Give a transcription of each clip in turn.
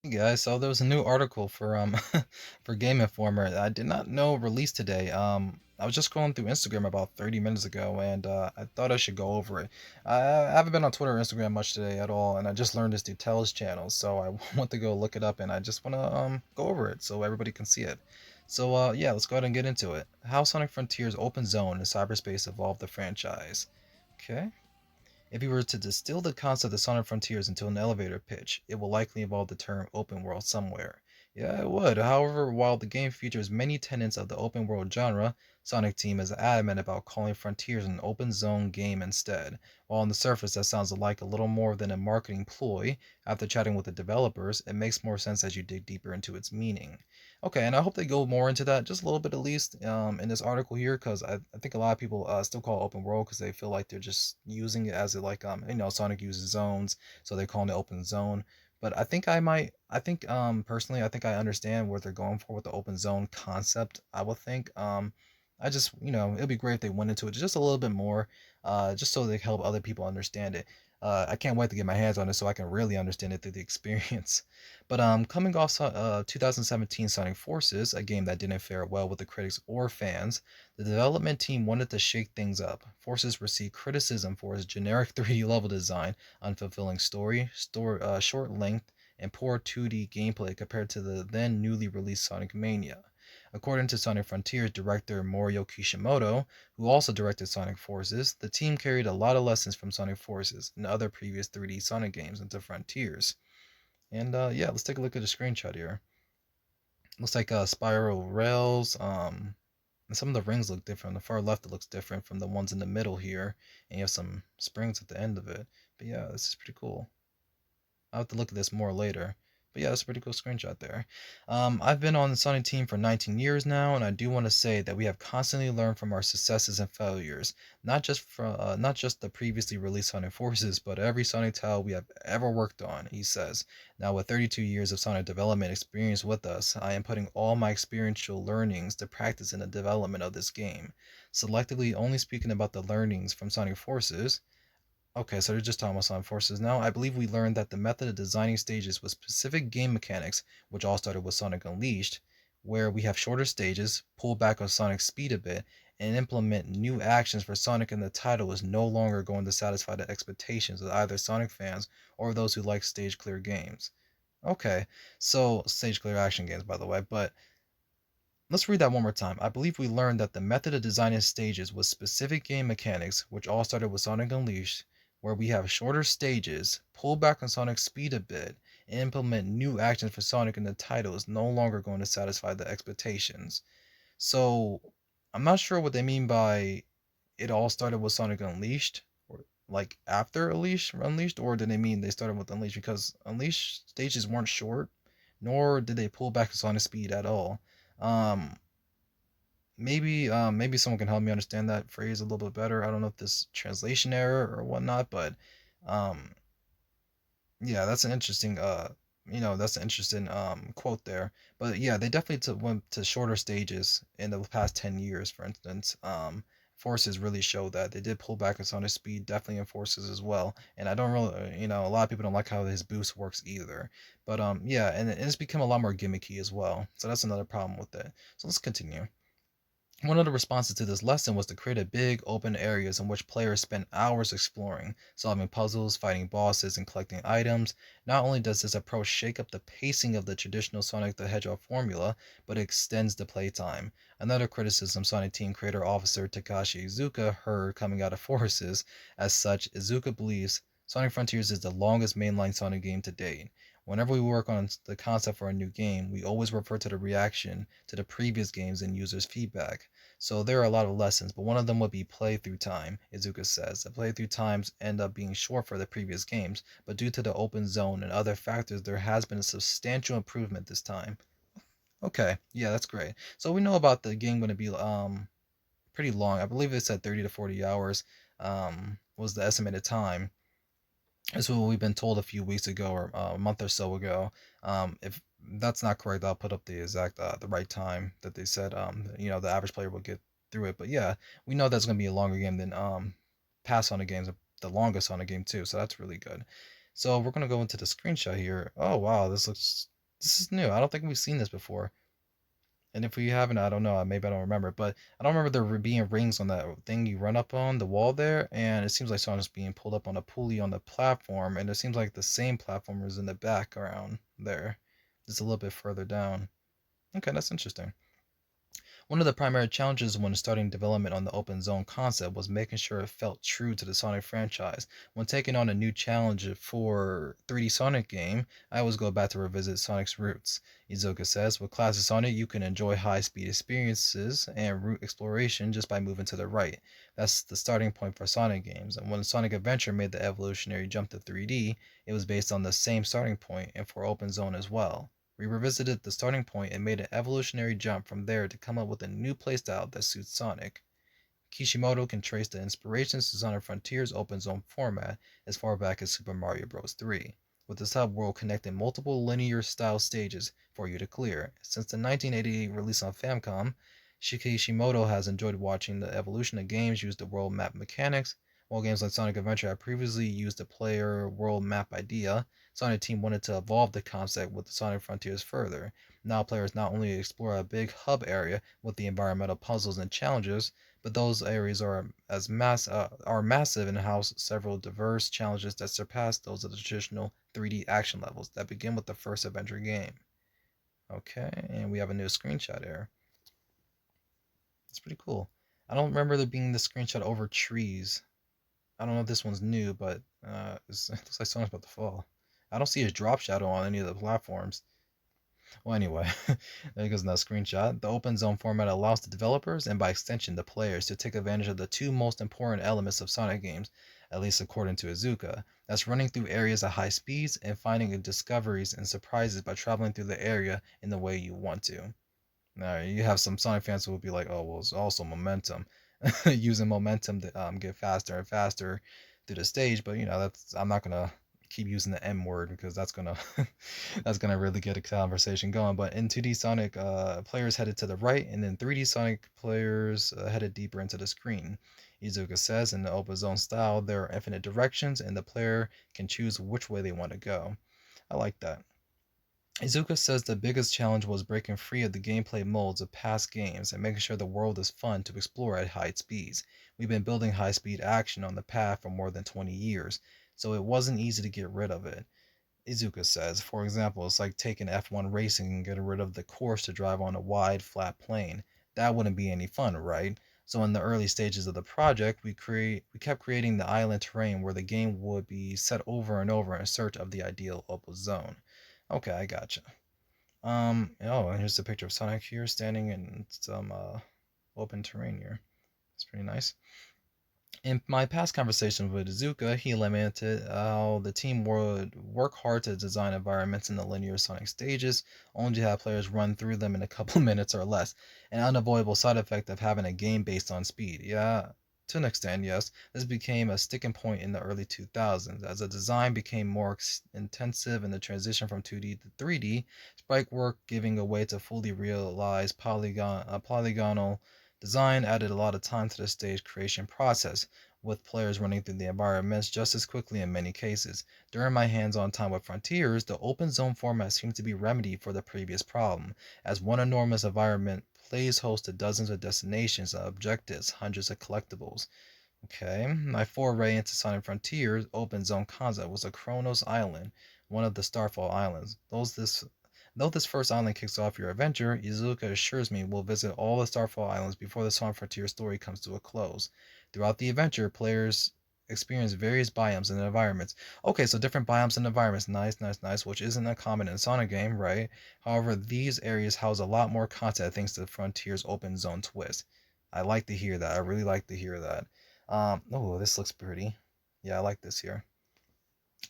Hey guys, so there was a new article for for Game Informer that I did not know released today. I was just going through Instagram about 30 minutes ago, and I thought I should go over it. I haven't been on Twitter or Instagram much today at all, and I just learned this Details channel, so I want to go look it up, and I just want to go over it so everybody can see it. So yeah, let's go ahead and get into it. How Sonic Frontiers Open Zone and Cyberspace evolved the franchise. Okay. If you were to distill the concept of Sonic Frontiers into an elevator pitch, it will likely involve the term open world somewhere. Yeah, it would. However, while the game features many tenets of the open world genre, Sonic Team is adamant about calling Frontiers an open zone game instead. While on the surface that sounds like a little more than a marketing ploy, after chatting with the developers, it makes more sense as you dig deeper into its meaning. Okay, and I hope they go more into that, just a little bit at least, in this article here, because I think a lot of people still call it open world because they feel like they're just using it as it like Sonic uses zones, so they're calling it open zone. But I think personally I think I understand what they're going for with the open zone concept. I would think I just it'd be great if they went into it just a little bit more, just so they help other people understand it. I can't wait to get my hands on it so I can really understand it through the experience. But coming off 2017 Sonic Forces, a game that didn't fare well with the critics or fans, the development team wanted to shake things up. Forces received criticism for its generic 3D level design, unfulfilling story, short length, and poor 2D gameplay compared to the then newly released Sonic Mania. According to Sonic Frontiers director Morio Kishimoto, who also directed Sonic Forces, the team carried a lot of lessons from Sonic Forces and other previous 3D Sonic games into Frontiers. And yeah, let's take a look at the screenshot here. Looks like spiral rails. And some of the rings look different. On the far left, it looks different from the ones in the middle here, and you have some springs at the end of it. But yeah, this is pretty cool. I'll have to look at this more later. But yeah, that's a pretty cool screenshot there. I've been on the Sonic team for 19 years now, and I do want to say that we have constantly learned from our successes and failures, not just the previously released Sonic Forces, but every Sonic title we have ever worked on. He says. Now, with 32 years of Sonic development experience with us, I am putting all my experiential learnings to practice in the development of this game. Selectively only speaking about the learnings from Sonic Forces. Okay, so they're just talking about Sonic Forces now. I believe we learned that the method of designing stages with specific game mechanics, which all started with Sonic Unleashed, where we have shorter stages, pull back on Sonic's speed a bit, and implement new actions for Sonic in the title is no longer going to satisfy the expectations of either Sonic fans or those who like stage clear games. Okay, so stage clear action games, by the way, but let's read that one more time. I believe we learned that the method of designing stages with specific game mechanics, which all started with Sonic Unleashed, where we have shorter stages, pull back on Sonic's speed a bit, and implement new actions for Sonic in the title is no longer going to satisfy the expectations. So I'm not sure what they mean by it all started with Sonic Unleashed, or like after Unleashed, or did they mean they started with Unleashed because Unleashed stages weren't short, nor did they pull back on Sonic speed at all. Um, maybe someone can help me understand that phrase a little bit better. I don't know if this translation error or whatnot, but um, yeah, that's an interesting that's an interesting quote there. But yeah, they definitely went to shorter stages in the past 10 years, for instance. Forces really show that they did pull back on his speed, definitely in Forces as well. And I don't really, a lot of people don't like how his boost works either. But yeah, and it's become a lot more gimmicky as well. So that's another problem with it. So let's continue. One of the responses to this lesson was to create big open areas in which players spend hours exploring, solving puzzles, fighting bosses, and collecting items. Not only does this approach shake up the pacing of the traditional Sonic the Hedgehog formula, but it extends the playtime. Another criticism Sonic Team creator officer Takashi Iizuka heard coming out of Forces. As such, Iizuka believes Sonic Frontiers is the longest mainline Sonic game to date. Whenever we work on the concept for a new game, we always refer to the reaction to the previous games and users' feedback. So there are a lot of lessons, but one of them would be playthrough time, Izuka says. The playthrough times end up being short for the previous games, but due to the open zone and other factors, there has been a substantial improvement this time. Okay, yeah, that's great. So we know about the game going to be pretty long. I believe it said 30 to 40 hours was the estimated time. That's what we've been told a few weeks ago or a month or so ago. If that's not correct, I'll put up the exact the right time that they said. The average player will get through it. But yeah, we know that's going to be a longer game than past Sonic games, the longest Sonic game too. So that's really good. So we're gonna go into the screenshot here. Oh wow, this is new. I don't think we've seen this before. And if we haven't, I don't know. Maybe I don't remember. But I don't remember there being rings on that thing you run up on the wall there. And it seems like someone's being pulled up on a pulley on the platform. And it seems like the same platform is in the background there, just a little bit further down. Okay, that's interesting. One of the primary challenges when starting development on the open zone concept was making sure it felt true to the Sonic franchise. When taking on a new challenge for 3D Sonic game, I always go back to revisit Sonic's roots. Izuka says, with classic Sonic, you can enjoy high-speed experiences and route exploration just by moving to the right. That's the starting point for Sonic games. And when Sonic Adventure made the evolutionary jump to 3D, it was based on the same starting point and for open zone as well. We revisited the starting point and made an evolutionary jump from there to come up with a new playstyle that suits Sonic. Kishimoto can trace the inspirations to Sonic Frontier's open zone format as far back as Super Mario Bros. 3, with the subworld connecting multiple linear style stages for you to clear. Since the 1988 release on Famicom, Kishimoto has enjoyed watching the evolution of games use the world map mechanics. While games like Sonic Adventure had previously used the player world map idea, Sonic Team wanted to evolve the concept with the Sonic Frontiers further. Now players not only explore a big hub area with the environmental puzzles and challenges, but those areas are massive and house several diverse challenges that surpass those of the traditional 3D action levels that begin with the first adventure game. Okay, and we have a new screenshot here. It's pretty cool. I don't remember there being the screenshot over trees. I don't know if this one's new, but it looks like someone's about to fall. I don't see a drop shadow on any of the platforms. Well, anyway, there goes another screenshot. The open zone format allows the developers, and by extension the players, to take advantage of the two most important elements of Sonic games, at least according to Izuka. That's running through areas at high speeds and finding discoveries and surprises by traveling through the area in the way you want to. Now, you have some Sonic fans who will be like, oh, well, it's also momentum. Using momentum to get faster and faster through the stage, but that's I'm not gonna keep using the M word because that's gonna that's gonna really get a conversation going. But in 2D Sonic, players headed to the right, and then 3D Sonic players headed deeper into the screen. Izuka says in the open zone style, there are infinite directions, and the player can choose which way they want to go. I like that. Izuka says the biggest challenge was breaking free of the gameplay molds of past games and making sure the world is fun to explore at high speeds. We've been building high speed action on the path for more than 20 years, so it wasn't easy to get rid of it. Izuka says, for example, it's like taking F1 racing and getting rid of the course to drive on a wide, flat plane. That wouldn't be any fun, right? So in the early stages of the project, we kept creating the island terrain where the game would be set over and over in search of the ideal open zone. Okay, I gotcha. Oh, and here's a picture of Sonic here standing in some open terrain here. It's pretty nice. In my past conversation with Izuka, he lamented how the team would work hard to design environments in the linear Sonic stages, only to have players run through them in a couple minutes or less, an unavoidable side effect of having a game based on speed. Yeah, to an extent, yes. This became a sticking point in the early 2000s as the design became more intensive in the transition from 2D to 3D, sprite work giving away to fully realized polygonal design added a lot of time to the stage creation process, with players running through the environments just as quickly in many cases. During my hands on time with Frontiers, the open zone format seemed to be remedy for the previous problem, as one enormous environment plays host to dozens of destinations and objectives, hundreds of collectibles. Okay, my foray into Sonic Frontiers open zone concept was a Kronos Island, one of the Starfall Islands. Though this first island kicks off your adventure, Izuka assures me we'll visit all the Starfall Islands before the Sonic Frontier story comes to a close. Throughout the adventure, players experience various biomes and environments. Okay, so different biomes and environments. Nice, nice, nice, which isn't uncommon in Sonic game, right? However, these areas house a lot more content thanks to the Frontier's open zone twist. I like to hear that. I really like to hear that. Oh, this looks pretty. Yeah, I like this here.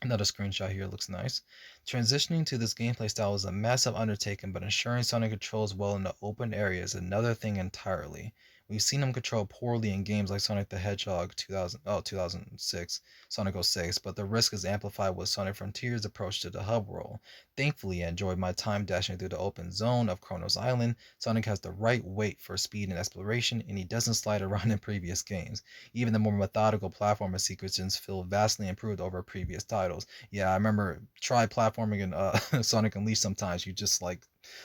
Another screenshot here looks nice. Transitioning to this gameplay style is a massive undertaking, but ensuring Sonic controls well in the open area is another thing entirely. We've seen him control poorly in games like Sonic the Hedgehog 2006, Sonic 06, but the risk is amplified with Sonic Frontiers' approach to the hub world. Thankfully, I enjoyed my time dashing through the open zone of Kronos Island. Sonic has the right weight for speed and exploration, and he doesn't slide around in previous games. Even the more methodical platformer sequences feel vastly improved over previous titles. Yeah, I remember try platforming in Sonic Unleashed sometimes. You just like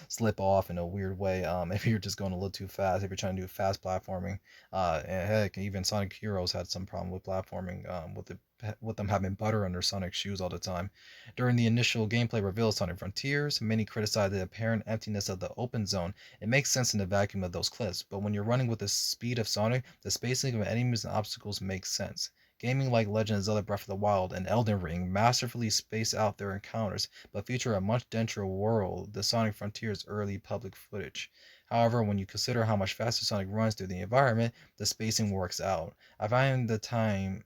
slip off in a weird way. If you're just going a little too fast, if you're trying to do fast platforming, and heck, even Sonic Heroes had some problem with platforming, with them having butter under Sonic's shoes all the time. During the initial gameplay reveal of Sonic Frontiers, many criticized the apparent emptiness of the open zone. It makes sense in the vacuum of those cliffs, but when you're running with the speed of Sonic, the spacing of enemies and obstacles makes sense. Gaming like Legend of Zelda Breath of the Wild and Elden Ring masterfully space out their encounters, but feature a much denser world than Sonic Frontier's early public footage. However, when you consider how much faster Sonic runs through the environment, the spacing works out. I find the time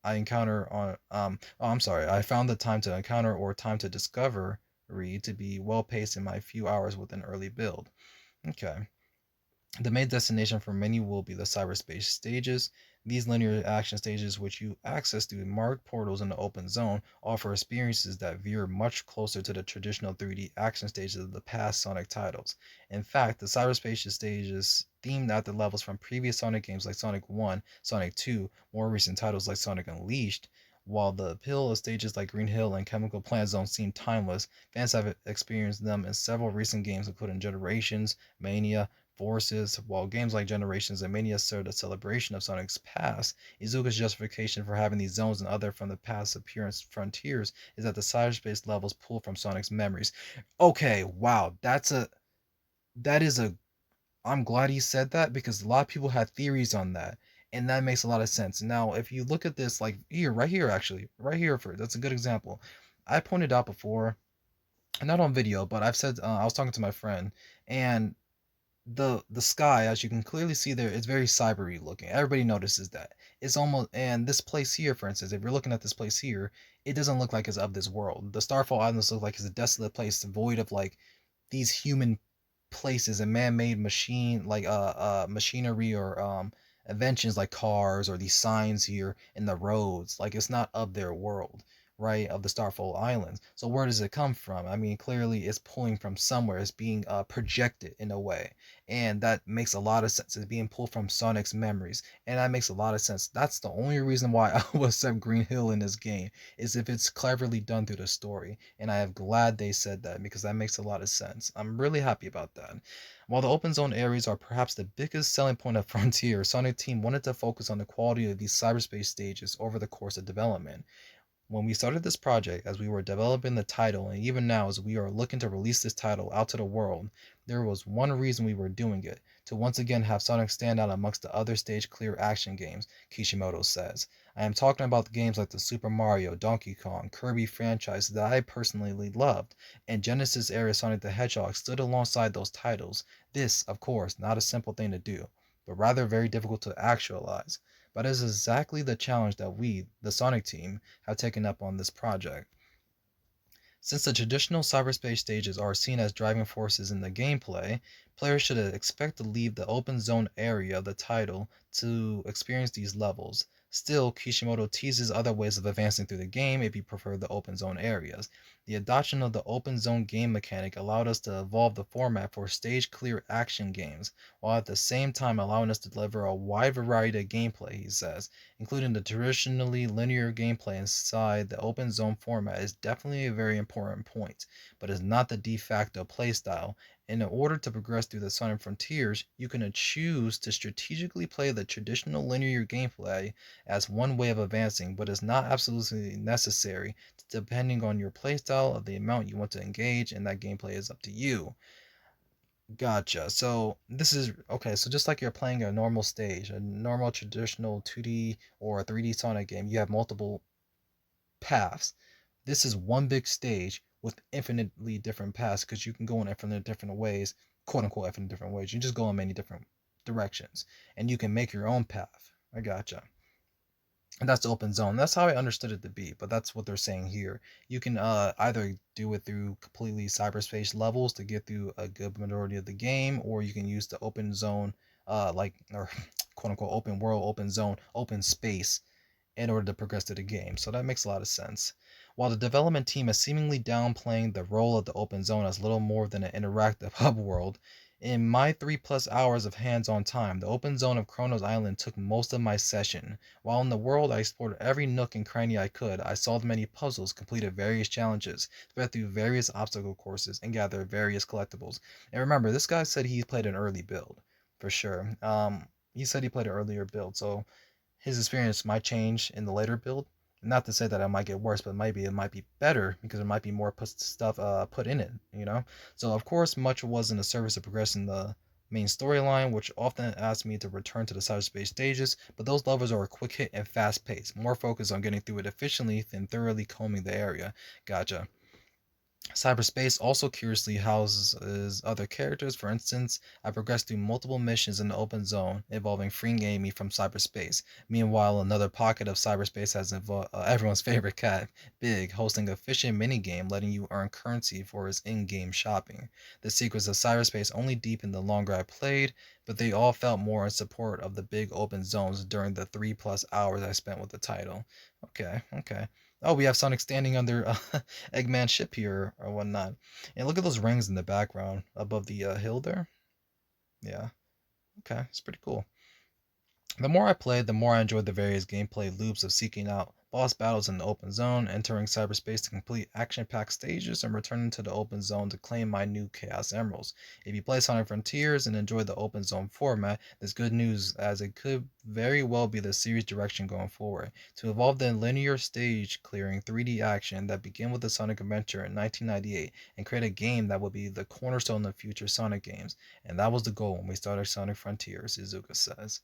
I encounter on I'm sorry, I found the time to encounter or time to discover read to be well paced in my few hours with an early build. Okay. The main destination for many will be the cyberspace stages. These linear action stages, which you access through marked portals in the open zone, offer experiences that veer much closer to the traditional 3D action stages of the past Sonic titles. In fact, the cyberspace stages themed after levels from previous Sonic games like Sonic 1, Sonic 2, more recent titles like Sonic Unleashed. While the appeal of stages like Green Hill and Chemical Plant Zone seem timeless, fans have experienced them in several recent games, including Generations, Mania, Forces. While games like Generations and Mania served a celebration of Sonic's past, Izuka's justification for having these zones and other from the past appearance frontiers is that the cyberspace levels pull from Sonic's memories. Okay, wow, that is a I'm glad he said that because a lot of people had theories on that. And that makes a lot of sense. Now, if you look at this, like here, right here, actually, right here, for that's a good example. I pointed out before, not on video, but I've said I was talking to my friend, and the sky, as you can clearly see there, is very cybery looking. Everybody notices that. It's almost, and this place here, for instance, if you're looking at this place here, it doesn't look like it's of this world. The Starfall Islands look like it's a desolate place devoid of like these human places and man-made machinery or inventions like cars or these signs here in the roads. Like it's not of their world, right, of the Starfall Islands. So where does it come from? I mean, clearly it's pulling from somewhere. It's being projected in a way, and that makes a lot of sense. It's being pulled from Sonic's memories, and that makes a lot of sense. That's the only reason why I will accept Green Hill in this game, is if it's cleverly done through the story. And I am glad they said that because that makes a lot of sense. I'm really happy about that. While the open zone areas are perhaps the biggest selling point of Frontier, Sonic Team wanted to focus on the quality of these cyberspace stages over the course of development. When we started this project, as we were developing the title, and even now as we are looking to release this title out to the world, there was one reason we were doing it: to once again have Sonic stand out amongst the other stage clear action games, Kishimoto says. I am talking about the games like the Super Mario, Donkey Kong, Kirby franchise that I personally loved, and Genesis era Sonic the Hedgehog stood alongside those titles. This, of course, not a simple thing to do, but rather very difficult to actualize. But it is exactly the challenge that we, the Sonic team, have taken up on this project. Since the traditional cyberspace stages are seen as driving forces in the gameplay, players should expect to leave the open zone area of the title to experience these levels. Still, Kishimoto teases other ways of advancing through the game if you prefer the open zone areas. The adoption of the open zone game mechanic allowed us to evolve the format for stage clear action games, while at the same time allowing us to deliver a wide variety of gameplay, he says. Including the traditionally linear gameplay inside the open zone format is definitely a very important point, but is not the de facto playstyle. In order to progress through the Sonic Frontiers, you can choose to strategically play the traditional linear gameplay as one way of advancing, but is not absolutely necessary, depending on your playstyle of the amount you want to engage, and that gameplay is up to you. Gotcha. So this is okay. So just like you're playing a normal stage, a normal traditional 2D or 3D Sonic game, you have multiple paths. This is one big stage with infinitely different paths because you can go in infinite different ways, quote unquote infinite different ways. You just go in many different directions, and you can make your own path. I gotcha. And that's the open zone. That's how I understood it to be, but that's what they're saying here. You can either do it through completely cyberspace levels to get through a good majority of the game, or you can use the open zone like or quote unquote open world, open zone, open space in order to progress to the game. So that makes a lot of sense. While the development team is seemingly downplaying the role of the open zone as little more than an interactive hub world, in my 3+ hours of hands on time, the open zone of Kronos Island took most of my session. While in the world I explored every nook and cranny I could, I solved many puzzles, completed various challenges, sped through various obstacle courses, and gathered various collectibles. And remember, this guy said he played an early build, for sure. He said he played an earlier build, so his experience might change in the later build. Not to say that it might get worse, but maybe it might be better because there might be more stuff put in it. So of course, much was in the service of progressing the main storyline, which often asked me to return to the cyberspace stages. But those levels are a quick hit and fast pace, more focused on getting through it efficiently than thoroughly combing the area. Gotcha. Cyberspace also curiously houses other characters. For instance, I progressed through multiple missions in the open zone involving freeing Amy from cyberspace. Meanwhile, another pocket of cyberspace has everyone's favorite cat, Big, hosting a fishing minigame letting you earn currency for his in-game shopping. The secrets of cyberspace only deepened the longer I played, but they all felt more in support of the big open zones during the 3+ hours I spent with the title. Okay, okay. Oh, we have Sonic standing under Eggman's ship here or whatnot. And look at those rings in the background above the hill there. Yeah, okay, it's pretty cool. The more I played, the more I enjoyed the various gameplay loops of seeking out boss battles in the open zone, entering cyberspace to complete action-packed stages, and returning to the open zone to claim my new Chaos Emeralds. If you play Sonic Frontiers and enjoy the open zone format, there's good news as it could very well be the series direction going forward. To evolve the linear stage clearing 3D action that began with the Sonic Adventure in 1998 and create a game that would be the cornerstone of future Sonic games. And that was the goal when we started Sonic Frontiers, Izuka says.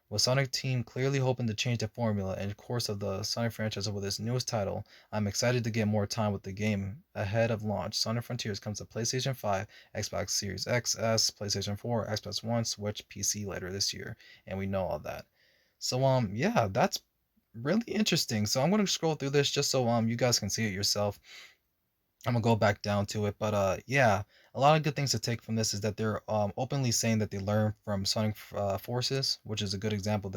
With Sonic Team clearly hoping to change the formula and course of the Sonic franchise with its newest title, I'm excited to get more time with the game ahead of launch. Sonic Frontiers comes to PlayStation 5, Xbox Series X, S, PlayStation 4, Xbox One, Switch, PC later this year, and we know all that. So yeah, that's really interesting. So I'm going to scroll through this just so you guys can see it yourself. I'm gonna go back down to it, but yeah, a lot of good things to take from this is that they're openly saying that they learn from Sonic Forces, which is a good example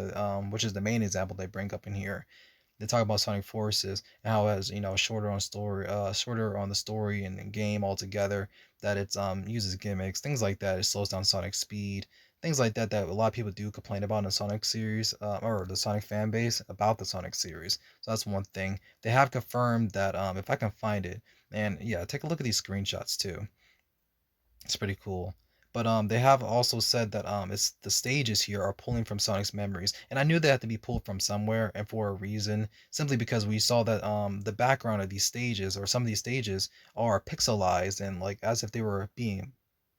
which is the main example they bring up in here. They talk about Sonic Forces and how it has shorter on the story and the game altogether. That it's uses gimmicks, things like that. It slows down Sonic speed, things like that. That a lot of people do complain about in the Sonic series, or the Sonic fan base about the Sonic series. So that's one thing. They have confirmed that if I can find it, and yeah, take a look at these screenshots too. It's pretty cool. But they have also said that it's the stages here are pulling from Sonic's memories, and I knew they had to be pulled from somewhere and for a reason. Simply because we saw that the background of these stages or some of these stages are pixelized and like as if they were being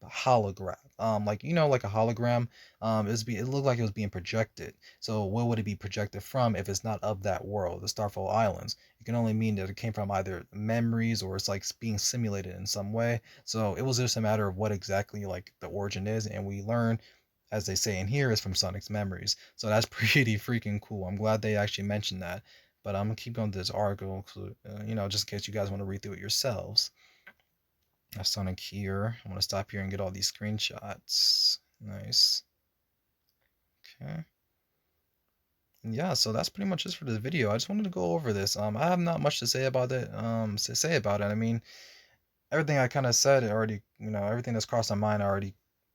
hologram. Like like a hologram. It looked like it was being projected. So what would it be projected from if it's not of that world, the Starfall Islands? It can only mean that it came from either memories or it's like being simulated in some way. So it was just a matter of what exactly like the origin is, and we learn, as they say in here, is from Sonic's memories. So that's pretty freaking cool. I'm glad they actually mentioned that. But I'm gonna keep going to this article, just in case you guys want to read through it yourselves. I have Sonic here. I'm gonna stop here and get all these screenshots. Nice. Okay. And yeah, so that's pretty much it for this video. I just wanted to go over this. I have not much to say about it. To say about it. I mean, everything I kind of said already, everything that's crossed my mind I already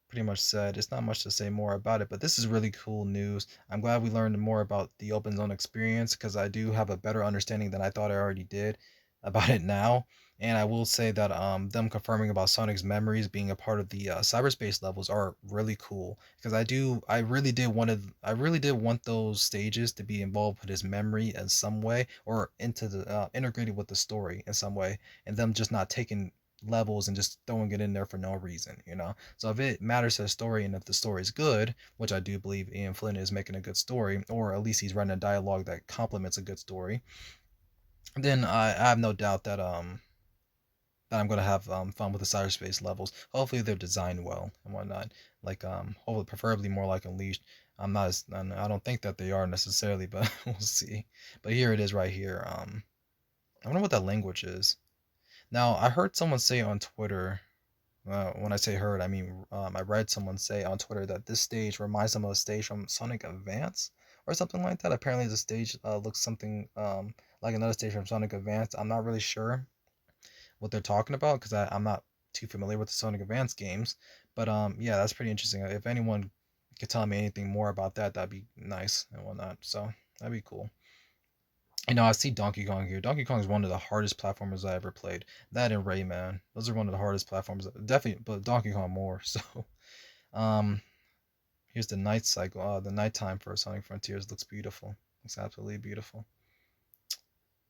pretty much said. It's not much to say more about it, but this is really cool news. I'm glad we learned more about the open zone experience because I do have a better understanding than I thought I already did about it now. And I will say that them confirming about Sonic's memories being a part of the cyberspace levels are really cool because I really did want those stages to be involved with his memory in some way or into the integrated with the story in some way, and them just not taking levels and just throwing it in there for no reason. So if it matters to the story and if the story is good, which I do believe Ian Flynn is making a good story, or at least he's writing a dialogue that complements a good story, then I have no doubt that I'm gonna have fun with the cyberspace levels. Hopefully they're designed well and whatnot. Like hopefully preferably more like Unleashed. I don't think that they are necessarily, but we'll see. But here it is right here. I wonder what that language is. Now I heard someone say on Twitter When I say heard, I mean I read someone say on Twitter that this stage reminds them of a stage from Sonic Advance or something like that. Apparently, the stage looks something like another stage from Sonic Advance. I'm not really sure what they're talking about because I'm not too familiar with the Sonic Advance games. But yeah, that's pretty interesting. If anyone could tell me anything more about that, that'd be nice and whatnot. So that'd be cool. I see Donkey Kong here. Donkey Kong is one of the hardest platformers I ever played. That and Rayman, those are one of the hardest platforms. Definitely, but Donkey Kong more. So, um, here's the night cycle. The nighttime for Sonic Frontiers looks beautiful. Looks absolutely beautiful.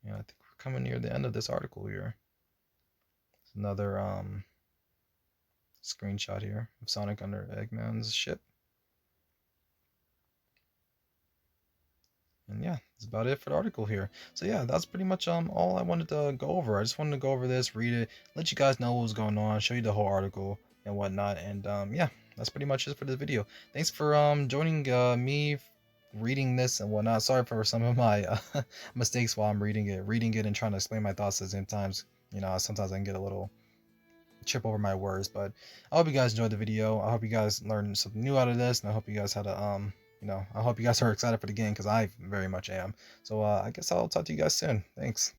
Yeah, I think we're coming near the end of this article here. Another screenshot here of Sonic under Eggman's ship. And yeah, that's about it for the article here. So yeah, that's pretty much all I wanted to go over. I just wanted to go over this, read it, let you guys know what was going on, show you the whole article and whatnot. And yeah, that's pretty much it for this video. Thanks for joining me reading this and whatnot. Sorry for some of my mistakes while I'm reading it and trying to explain my thoughts at the same times. Sometimes I can get a little trip over my words. But I hope you guys enjoyed the video. I hope you guys learned something new out of this, and I hope you guys had a I hope you guys are excited for the game because I very much am. So I guess I'll talk to you guys soon. Thanks.